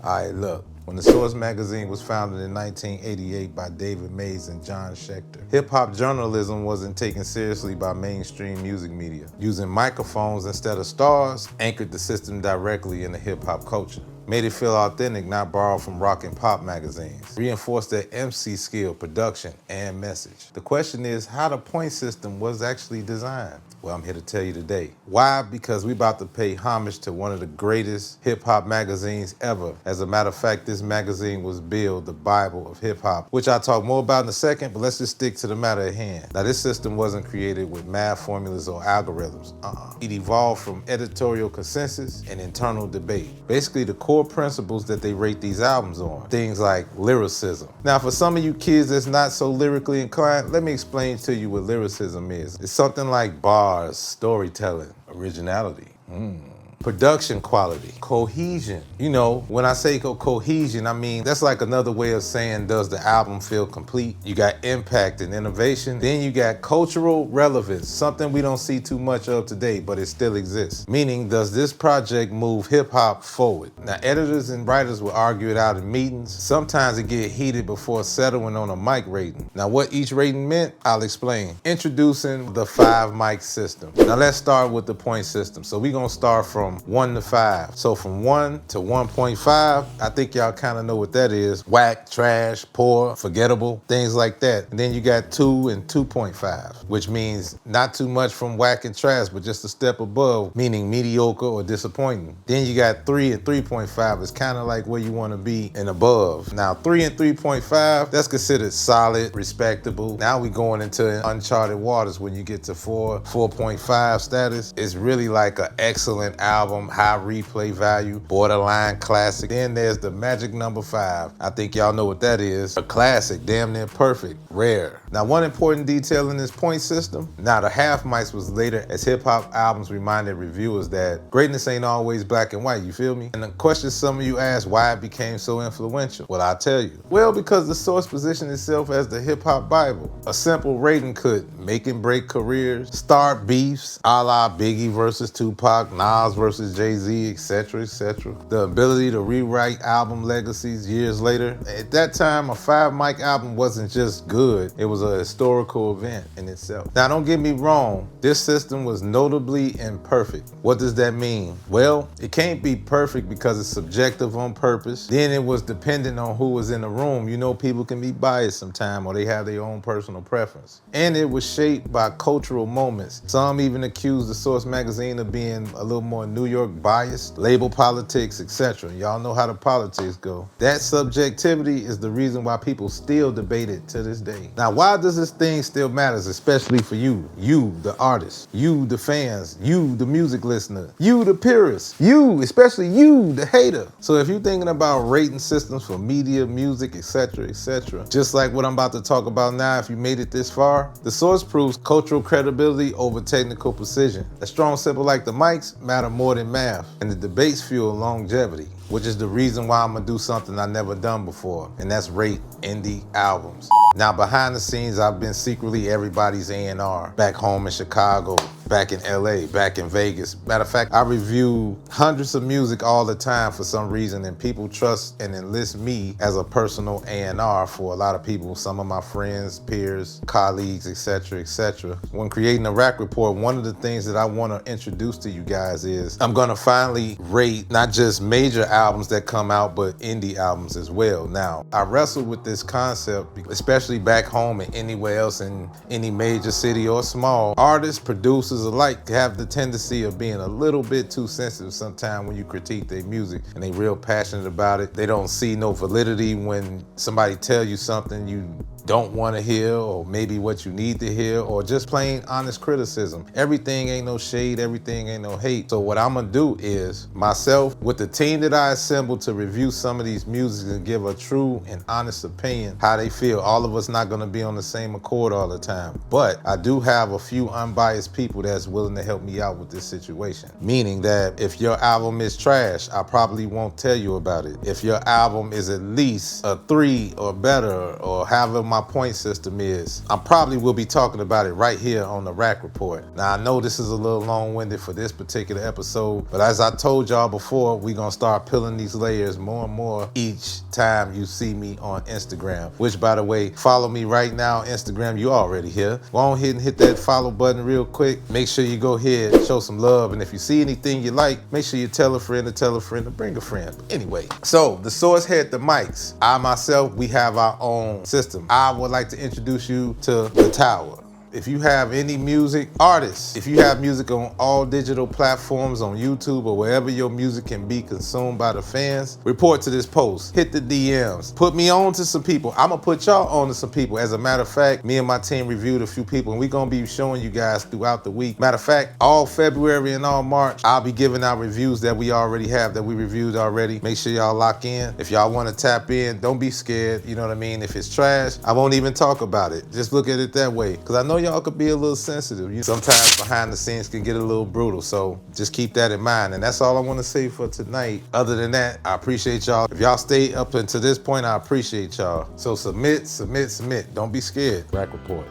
Alright, look. When the Source magazine was founded in 1988 by David Mays and John Schechter, hip-hop journalism wasn't taken seriously by mainstream music media. Using microphones instead of stars anchored the system directly into hip-hop culture. Made it feel authentic, not borrowed from rock and pop magazines. Reinforced their MC skill, production, and message. The question is how the point system was actually designed. Well, I'm here to tell you today. Why? Because we about to pay homage to one of the greatest hip-hop magazines ever. As a matter of fact, this magazine was billed the Bible of hip-hop, which I'll talk more about in a second, but let's just stick to the matter at hand. Now, this system wasn't created with math formulas or algorithms. It evolved from editorial consensus and internal debate. Basically, the core principles that they rate these albums on. Things like lyricism. Now, for some of you kids that's not so lyrically inclined, let me explain to you what lyricism is. It's something like bars, storytelling, originality. Production quality, cohesion. You know, when I say cohesion, I mean, that's like another way of saying, does the album feel complete? You got impact and innovation. Then you got cultural relevance, something we don't see too much of today, but it still exists. Meaning, does this project move hip hop forward? Now, editors and writers will argue it out in meetings. Sometimes it get heated before settling on a mic rating. Now, what each rating meant, I'll explain. Introducing the 5 mic system. Now, let's start with the point system. So we're gonna start from 1 to 5. So from 1 to 1.5, I think y'all kind of know what that is. Whack, trash, poor, forgettable, things like that. And then you got 2 and 2.5, which means not too much from whack and trash, but just a step above, meaning mediocre or disappointing. Then you got 3 and 3.5. It's kind of like where you want to be and above. Now 3 and 3.5, that's considered solid, respectable. Now we going into uncharted waters when you get to 4, 4.5 status. It's really like an excellent album, high replay value, borderline classic. Then there's the magic number 5. I think y'all know what that is. A classic, damn near perfect, rare. Now, one important detail in this point system, now the half mics was later as hip hop albums reminded reviewers that greatness ain't always black and white, you feel me? And the question some of you ask why it became so influential. Well, I'll tell you. Well, because the Source positioned itself as the hip hop Bible. A simple rating could make and break careers, start beefs, a la Biggie versus Tupac, Nas versus Jay-Z, etc., etc. The ability to rewrite album legacies years later. At that time, a 5 mic album wasn't just good, it was a historical event in itself. Now, don't get me wrong, this system was notably imperfect. What does that mean? Well, it can't be perfect because it's subjective on purpose. Then it was dependent on who was in the room. You know, people can be biased sometimes or they have their own personal preference. And it was shaped by cultural moments. Some even accused the Source magazine of being a little more New York biased, label politics, etc. Y'all know how the politics go. That subjectivity is the reason why people still debate it to this day. Now, why does this thing still matter, especially for you? You, the artist. You, the fans. You, the music listener. You, the purist. You, especially you, the hater. So if you're thinking about rating systems for media, music, etc., just like what I'm about to talk about now, if you made it this far, the Source proves cultural credibility over technical precision. A strong symbol like the mics matter more than math, and the debates fuel longevity, which is the reason why I'm gonna do something I've never done before, and that's rate indie albums. Now, behind the scenes, I've been secretly everybody's A&R. Back home in Chicago, back in LA, back in Vegas. Matter of fact, I review hundreds of music all the time for some reason, and people trust and enlist me as a personal A&R for a lot of people, some of my friends, peers, colleagues, etc., etc. When creating a rap report, one of the things that I want to introduce to you guys is I'm gonna finally rate not just major albums that come out, but indie albums as well. Now, I wrestled with this concept, especially back home and anywhere else in any major city or small. Artists, producers alike have the tendency of being a little bit too sensitive sometimes when you critique their music, and they real passionate about it. They don't see no validity when somebody tell you something you don't want to hear, or maybe what you need to hear, or just plain honest criticism. Everything ain't no shade, everything ain't no hate. So what I'm gonna do is, myself, with the team that I assembled to review some of these music and give a true and honest opinion, how they feel. All of us not gonna be on the same accord all the time, but I do have a few unbiased people that's willing to help me out with this situation. Meaning that if your album is trash, I probably won't tell you about it. If your album is at least a 3 or better, or however my my point system is, I probably will be talking about it right here on the Rack Report. Now, I know this is a little long-winded for this particular episode, but as I told y'all before, we're gonna start peeling these layers more and more each time you see me on Instagram, which, by the way, follow me right now on Instagram. You already here. Go on ahead and hit that follow button real quick. Make sure you go ahead, show some love, and if you see anything you like, make sure you tell a friend to bring a friend. Anyway, so the Source Head, the mics. I myself, we have our own system. I would like to introduce you to the Tower. If you have any music artists, if you have music on all digital platforms, on YouTube or wherever your music can be consumed by the fans, report to this post, hit the DMs, put me on to some people. I'm gonna put y'all on to some people. As a matter of fact, me and my team reviewed a few people and we're gonna be showing you guys throughout the week. Matter of fact, all February and all March, I'll be giving out reviews that we already have, that we reviewed already. Make sure y'all lock in. If y'all wanna tap in, don't be scared, you know what I mean? If it's trash, I won't even talk about it. Just look at it that way. Cause I know y'all could be a little sensitive. Sometimes behind the scenes can get a little brutal. So just keep that in mind. And that's all I want to say for tonight. Other than that, I appreciate y'all. If y'all stayed up until this point, I appreciate y'all. So submit. Don't be scared. Rack Report.